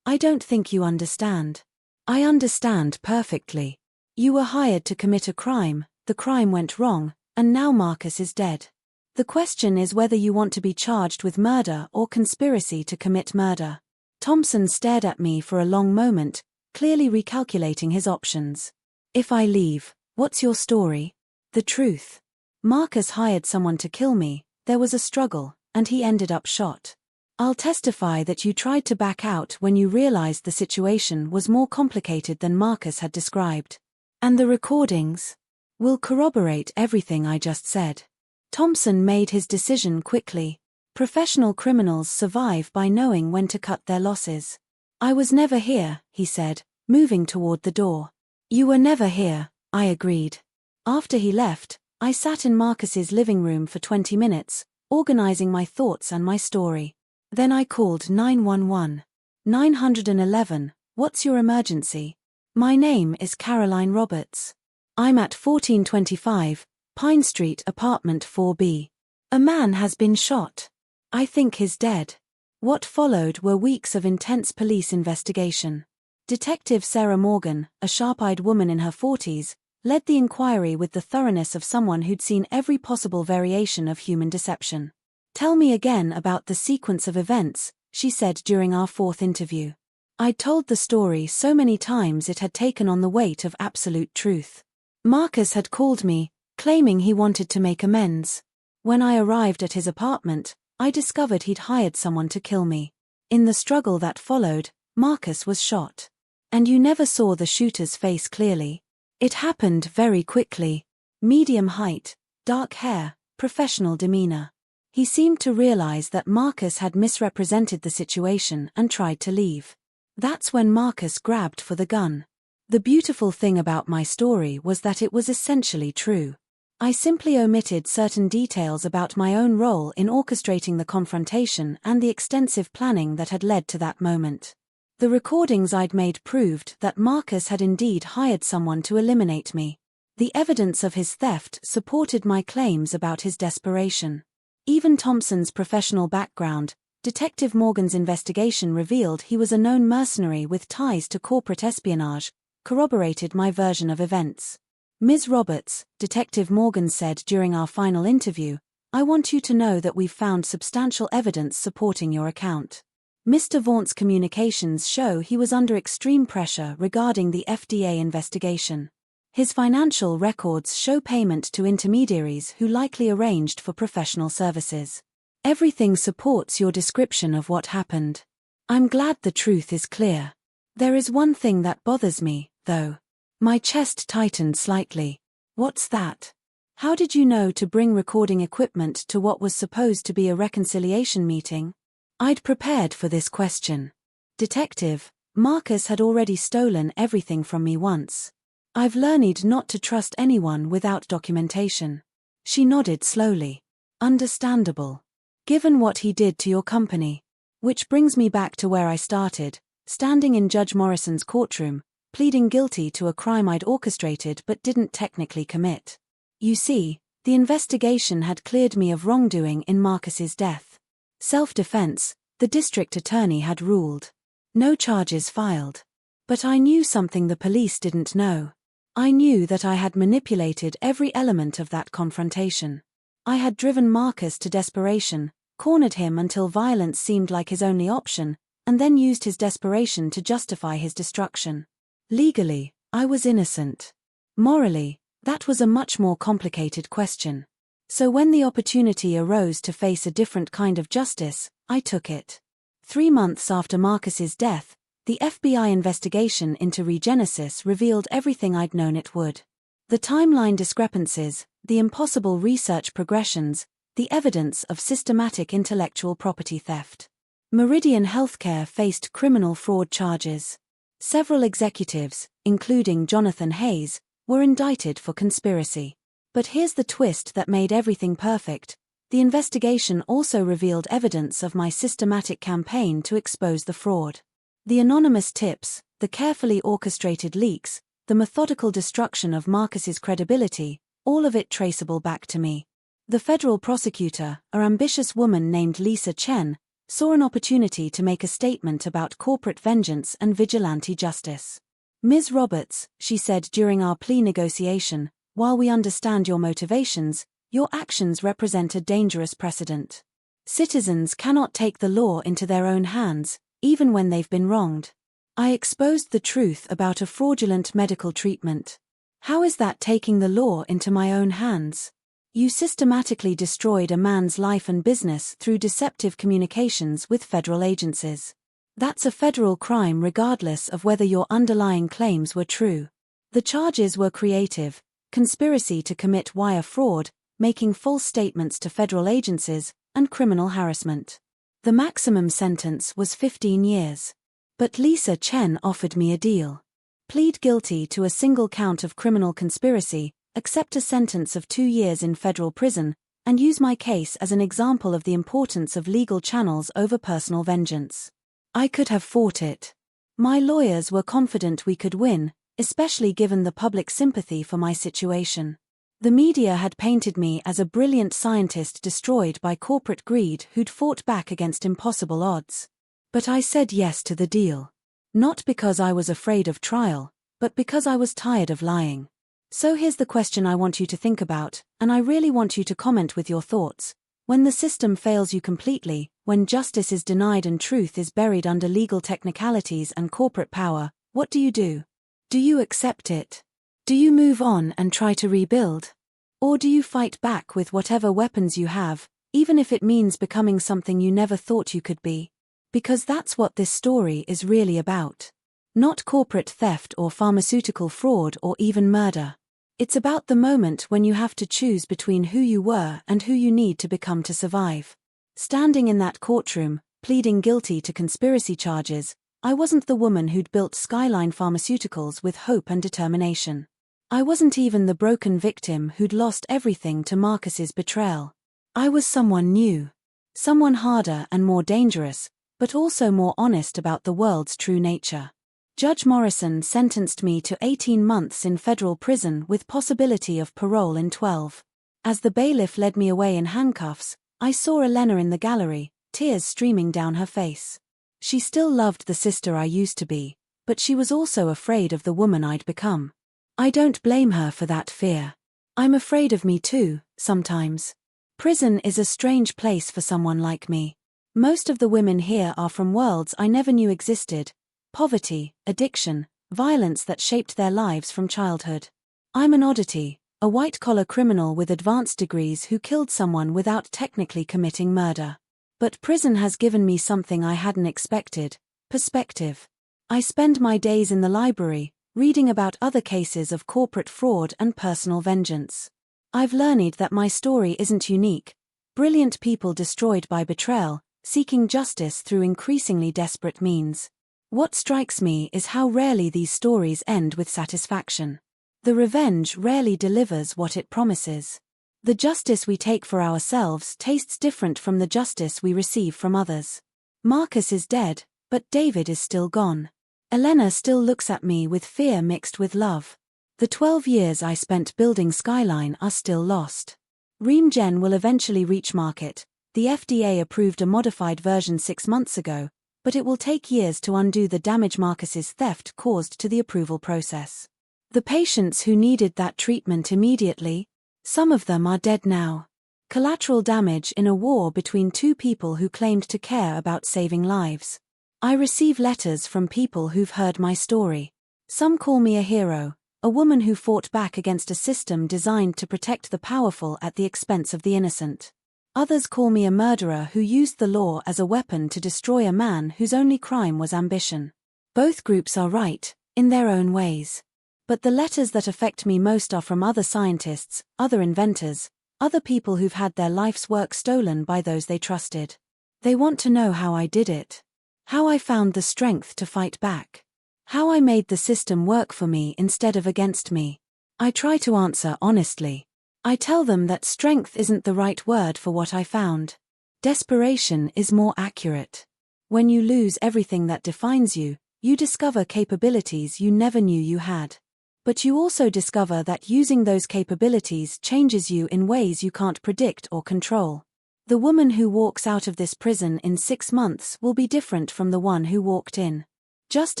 I don't think you understand. I understand perfectly. You were hired to commit a crime, the crime went wrong, and now Marcus is dead. The question is whether you want to be charged with murder or conspiracy to commit murder. Thompson stared at me for a long moment, clearly recalculating his options. If I leave, what's your story? The truth. Marcus hired someone to kill me, there was a struggle, and he ended up shot. I'll testify that you tried to back out when you realized the situation was more complicated than Marcus had described. And the recordings will corroborate everything I just said. Thompson made his decision quickly. Professional criminals survive by knowing when to cut their losses. I was never here, he said, moving toward the door. You were never here, I agreed. After he left, I sat in Marcus's living room for 20 minutes, organizing my thoughts and my story. Then I called 911. 911, what's your emergency? My name is Caroline Roberts. I'm at 1425, Pine Street, apartment 4B. A man has been shot. I think he's dead. What followed were weeks of intense police investigation. Detective Sarah Morgan, a sharp-eyed woman in her 40s, led the inquiry with the thoroughness of someone who'd seen every possible variation of human deception. Tell me again about the sequence of events, she said during our fourth interview. I'd told the story so many times it had taken on the weight of absolute truth. Marcus had called me, claiming he wanted to make amends. When I arrived at his apartment, I discovered he'd hired someone to kill me. In the struggle that followed, Marcus was shot. And you never saw the shooter's face clearly. It happened very quickly. Medium height, dark hair, professional demeanor. He seemed to realize that Marcus had misrepresented the situation and tried to leave. That's when Marcus grabbed for the gun. The beautiful thing about my story was that it was essentially true. I simply omitted certain details about my own role in orchestrating the confrontation and the extensive planning that had led to that moment. The recordings I'd made proved that Marcus had indeed hired someone to eliminate me. The evidence of his theft supported my claims about his desperation. Even Thompson's professional background, Detective Morgan's investigation revealed he was a known mercenary with ties to corporate espionage, corroborated my version of events. Ms. Roberts, Detective Morgan said during our final interview, I want you to know that we've found substantial evidence supporting your account. Mr. Vaughant's communications show he was under extreme pressure regarding the FDA investigation. His financial records show payment to intermediaries who likely arranged for professional services. Everything supports your description of what happened. I'm glad the truth is clear. There is one thing that bothers me, though. My chest tightened slightly. What's that? How did you know to bring recording equipment to what was supposed to be a reconciliation meeting? I'd prepared for this question. Detective, Marcus had already stolen everything from me once. I've learned not to trust anyone without documentation. She nodded slowly. Understandable. Given what he did to your company. Which brings me back to where I started, standing in Judge Morrison's courtroom, pleading guilty to a crime I'd orchestrated but didn't technically commit. You see, the investigation had cleared me of wrongdoing in Marcus's death. Self-defense, the district attorney had ruled. No charges filed. But I knew something the police didn't know. I knew that I had manipulated every element of that confrontation. I had driven Marcus to desperation, cornered him until violence seemed like his only option, and then used his desperation to justify his destruction. Legally, I was innocent. Morally, that was a much more complicated question. So when the opportunity arose to face a different kind of justice, I took it. 3 months after Marcus's death, the FBI investigation into Regenesis revealed everything I'd known it would. The timeline discrepancies, the impossible research progressions, the evidence of systematic intellectual property theft. Meridian Healthcare faced criminal fraud charges. Several executives, including Jonathan Hayes, were indicted for conspiracy. But here's the twist that made everything perfect. The investigation also revealed evidence of my systematic campaign to expose the fraud. The anonymous tips, the carefully orchestrated leaks, the methodical destruction of Marcus's credibility, all of it traceable back to me. The federal prosecutor, an ambitious woman named Lisa Chen, saw an opportunity to make a statement about corporate vengeance and vigilante justice. Ms. Roberts, she said during our plea negotiation, while we understand your motivations, your actions represent a dangerous precedent. Citizens cannot take the law into their own hands, even when they've been wronged. I exposed the truth about a fraudulent medical treatment. How is that taking the law into my own hands? You systematically destroyed a man's life and business through deceptive communications with federal agencies. That's a federal crime regardless of whether your underlying claims were true. The charges were creative: conspiracy to commit wire fraud, making false statements to federal agencies, and criminal harassment. The maximum sentence was 15 years. But Lisa Chen offered me a deal. Plead guilty to a single count of criminal conspiracy, accept a sentence of 2 years in federal prison, and use my case as an example of the importance of legal channels over personal vengeance. I could have fought it. My lawyers were confident we could win, especially given the public sympathy for my situation. The media had painted me as a brilliant scientist destroyed by corporate greed who'd fought back against impossible odds. But I said yes to the deal. Not because I was afraid of trial, but because I was tired of lying. So here's the question I want you to think about, and I really want you to comment with your thoughts. When the system fails you completely, when justice is denied and truth is buried under legal technicalities and corporate power, what do you do? Do you accept it? Do you move on and try to rebuild? Or do you fight back with whatever weapons you have, even if it means becoming something you never thought you could be? Because that's what this story is really about. Not corporate theft or pharmaceutical fraud or even murder. It's about the moment when you have to choose between who you were and who you need to become to survive. Standing in that courtroom, pleading guilty to conspiracy charges, I wasn't the woman who'd built Skyline Pharmaceuticals with hope and determination. I wasn't even the broken victim who'd lost everything to Marcus's betrayal. I was someone new. Someone harder and more dangerous, but also more honest about the world's true nature. Judge Morrison sentenced me to 18 months in federal prison with possibility of parole in 12. As the bailiff led me away in handcuffs, I saw Elena in the gallery, tears streaming down her face. She still loved the sister I used to be, but she was also afraid of the woman I'd become. I don't blame her for that fear. I'm afraid of me too, sometimes. Prison is a strange place for someone like me. Most of the women here are from worlds I never knew existed: poverty, addiction, violence that shaped their lives from childhood. I'm an oddity, a white-collar criminal with advanced degrees who killed someone without technically committing murder. But prison has given me something I hadn't expected: perspective. I spend my days in the library, reading about other cases of corporate fraud and personal vengeance. I've learned that my story isn't unique. Brilliant people destroyed by betrayal, seeking justice through increasingly desperate means. What strikes me is how rarely these stories end with satisfaction. The revenge rarely delivers what it promises. The justice we take for ourselves tastes different from the justice we receive from others. Marcus is dead, but David is still gone. Elena still looks at me with fear mixed with love. The 12 years I spent building Skyline are still lost. Reemgen will eventually reach market. The FDA approved a modified version 6 months ago, but it will take years to undo the damage Marcus's theft caused to the approval process. The patients who needed that treatment immediately, some of them are dead now. Collateral damage in a war between two people who claimed to care about saving lives. I receive letters from people who've heard my story. Some call me a hero, a woman who fought back against a system designed to protect the powerful at the expense of the innocent. Others call me a murderer who used the law as a weapon to destroy a man whose only crime was ambition. Both groups are right, in their own ways. But the letters that affect me most are from other scientists, other inventors, other people who've had their life's work stolen by those they trusted. They want to know how I did it. How I found the strength to fight back. How I made the system work for me instead of against me. I try to answer honestly. I tell them that strength isn't the right word for what I found. Desperation is more accurate. When you lose everything that defines you, you discover capabilities you never knew you had. But you also discover that using those capabilities changes you in ways you can't predict or control. The woman who walks out of this prison in 6 months will be different from the one who walked in. Just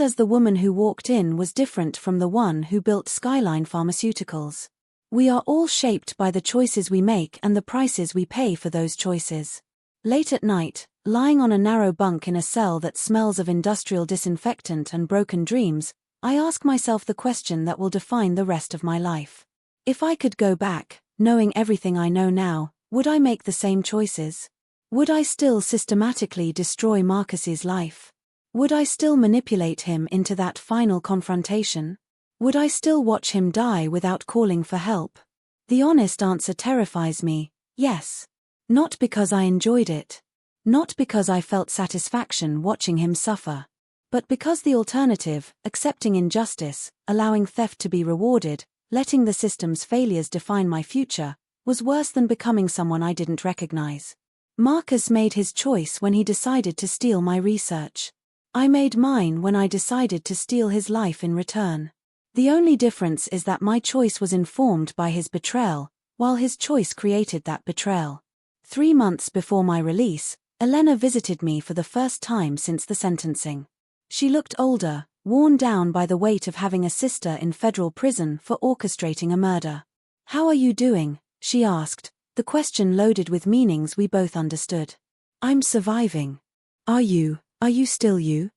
as the woman who walked in was different from the one who built Skyline Pharmaceuticals. We are all shaped by the choices we make and the prices we pay for those choices. Late at night, lying on a narrow bunk in a cell that smells of industrial disinfectant and broken dreams, I ask myself the question that will define the rest of my life. If I could go back, knowing everything I know now, would I make the same choices? Would I still systematically destroy Marcus's life? Would I still manipulate him into that final confrontation? Would I still watch him die without calling for help? The honest answer terrifies me, yes. Not because I enjoyed it. Not because I felt satisfaction watching him suffer. But because the alternative, accepting injustice, allowing theft to be rewarded, letting the system's failures define my future, was worse than becoming someone I didn't recognize. Marcus made his choice when he decided to steal my research. I made mine when I decided to steal his life in return. The only difference is that my choice was informed by his betrayal, while his choice created that betrayal. 3 months before my release, Elena visited me for the first time since the sentencing. She looked older, worn down by the weight of having a sister in federal prison for orchestrating a murder. "How are you doing?" she asked, the question loaded with meanings we both understood. "I'm surviving." Are you still you?"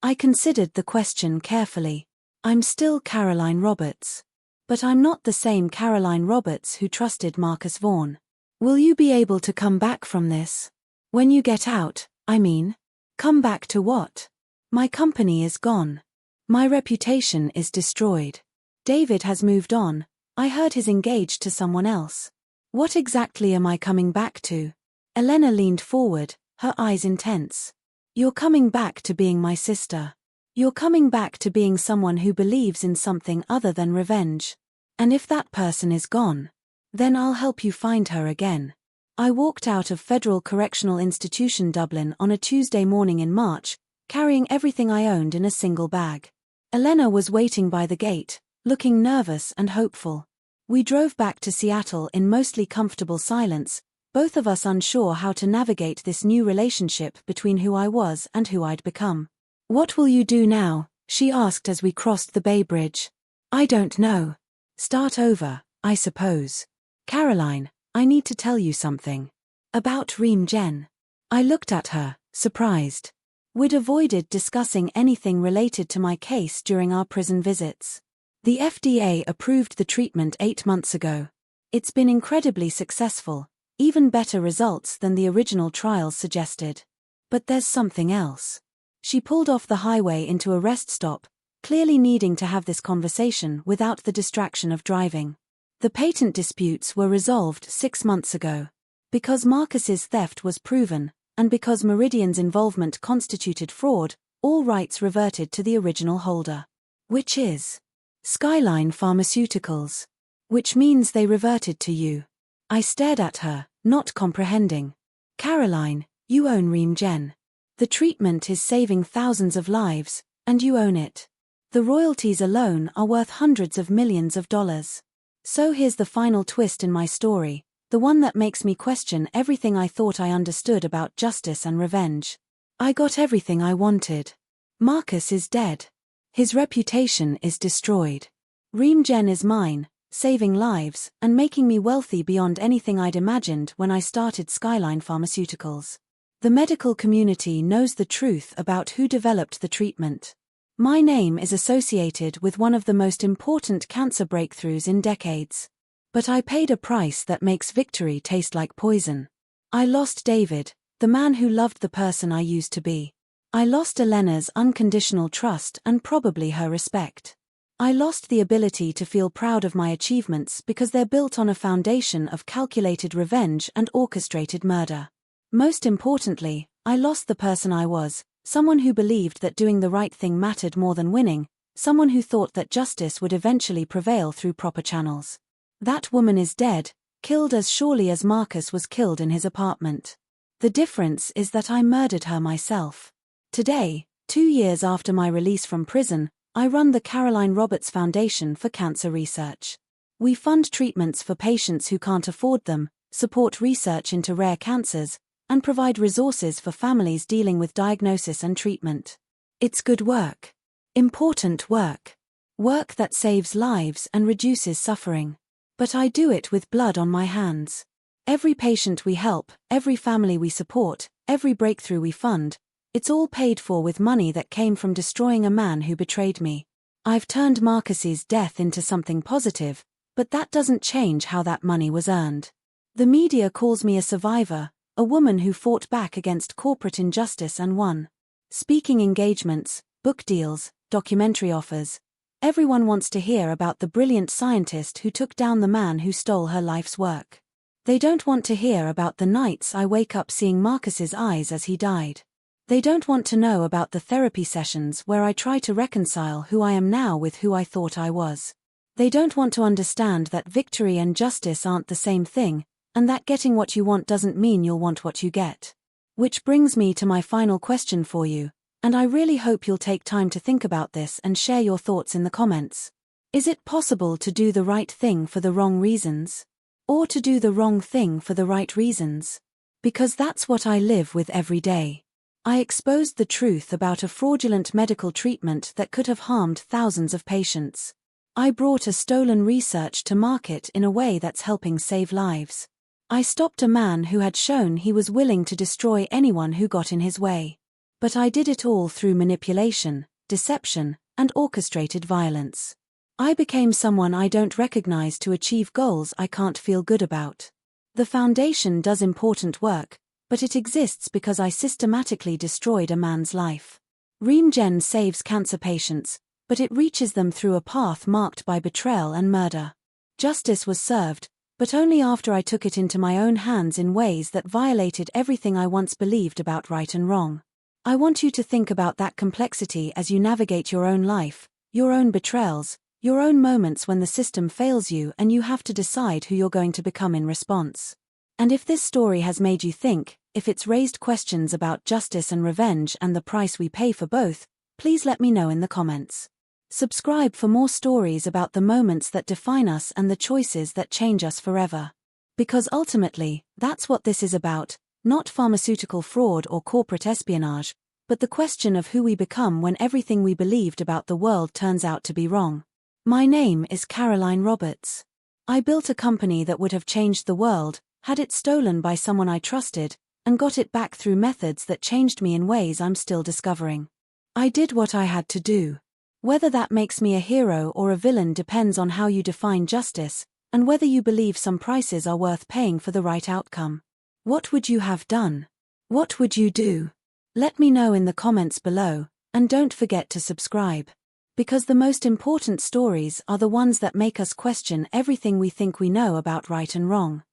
I considered the question carefully. I'm still Caroline Roberts. But I'm not the same Caroline Roberts who trusted Marcus Vaughn. Will you be able to come back from this? When you get out, I mean. Come back to what? My company is gone. My reputation is destroyed. David has moved on. I heard he's engaged to someone else. What exactly am I coming back to? Elena leaned forward, her eyes intense. You're coming back to being my sister. You're coming back to being someone who believes in something other than revenge. And if that person is gone, then I'll help you find her again. I walked out of Federal Correctional Institution Dublin on a Tuesday morning in March, carrying everything I owned in a single bag. Elena was waiting by the gate, looking nervous and hopeful. We drove back to Seattle in mostly comfortable silence, both of us unsure how to navigate this new relationship between who I was and who I'd become. "What will you do now?" she asked as we crossed the Bay Bridge. "I don't know. Start over, I suppose. Caroline, I need to tell you something. About Reem Jen." I looked at her, surprised. We'd avoided discussing anything related to my case during our prison visits. The FDA approved the treatment 8 months ago. It's been incredibly successful, even better results than the original trials suggested. But there's something else. She pulled off the highway into a rest stop, clearly needing to have this conversation without the distraction of driving. The patent disputes were resolved 6 months ago. Because Marcus's theft was proven, and because Meridian's involvement constituted fraud, all rights reverted to the original holder. Which is Skyline Pharmaceuticals. Which means they reverted to you. I stared at her, not comprehending. Caroline, you own Reem Jen. The treatment is saving thousands of lives, and you own it. The royalties alone are worth hundreds of millions of dollars. So here's the final twist in my story, the one that makes me question everything I thought I understood about justice and revenge. I got everything I wanted. Marcus is dead. His reputation is destroyed. Reem Jen is mine, saving lives and making me wealthy beyond anything I'd imagined when I started Skyline Pharmaceuticals. The medical community knows the truth about who developed the treatment. My name is associated with one of the most important cancer breakthroughs in decades. But I paid a price that makes victory taste like poison. I lost David, the man who loved the person I used to be. I lost Elena's unconditional trust and probably her respect. I lost the ability to feel proud of my achievements because they're built on a foundation of calculated revenge and orchestrated murder. Most importantly, I lost the person I was, someone who believed that doing the right thing mattered more than winning, someone who thought that justice would eventually prevail through proper channels. That woman is dead, killed as surely as Marcus was killed in his apartment. The difference is that I murdered her myself. Today, 2 years after my release from prison, I run the Caroline Roberts Foundation for Cancer Research. We fund treatments for patients who can't afford them, support research into rare cancers, and provide resources for families dealing with diagnosis and treatment. It's good work. Important work. Work that saves lives and reduces suffering. But I do it with blood on my hands. Every patient we help, every family we support, every breakthrough we fund, it's all paid for with money that came from destroying a man who betrayed me. I've turned Marcus's death into something positive, but that doesn't change how that money was earned. The media calls me a survivor, a woman who fought back against corporate injustice and won. Speaking engagements, book deals, documentary offers. Everyone wants to hear about the brilliant scientist who took down the man who stole her life's work. They don't want to hear about the nights I wake up seeing Marcus's eyes as he died. They don't want to know about the therapy sessions where I try to reconcile who I am now with who I thought I was. They don't want to understand that victory and justice aren't the same thing, and that getting what you want doesn't mean you'll want what you get. Which brings me to my final question for you, and I really hope you'll take time to think about this and share your thoughts in the comments. Is it possible to do the right thing for the wrong reasons? Or to do the wrong thing for the right reasons? Because that's what I live with every day. I exposed the truth about a fraudulent medical treatment that could have harmed thousands of patients. I brought a stolen research to market in a way that's helping save lives. I stopped a man who had shown he was willing to destroy anyone who got in his way. But I did it all through manipulation, deception, and orchestrated violence. I became someone I don't recognize to achieve goals I can't feel good about. The foundation does important work, but it exists because I systematically destroyed a man's life. Reemgen saves cancer patients, but it reaches them through a path marked by betrayal and murder. Justice was served, but only after I took it into my own hands in ways that violated everything I once believed about right and wrong. I want you to think about that complexity as you navigate your own life, your own betrayals, your own moments when the system fails you and you have to decide who you're going to become in response. And if this story has made you think, if it's raised questions about justice and revenge and the price we pay for both, please let me know in the comments. Subscribe for more stories about the moments that define us and the choices that change us forever. Because ultimately, that's what this is about, not pharmaceutical fraud or corporate espionage, but the question of who we become when everything we believed about the world turns out to be wrong. My name is Caroline Roberts. I built a company that would have changed the world, had it stolen by someone I trusted, and got it back through methods that changed me in ways I'm still discovering. I did what I had to do. Whether that makes me a hero or a villain depends on how you define justice, and whether you believe some prices are worth paying for the right outcome. What would you have done? What would you do? Let me know in the comments below, and don't forget to subscribe. Because the most important stories are the ones that make us question everything we think we know about right and wrong.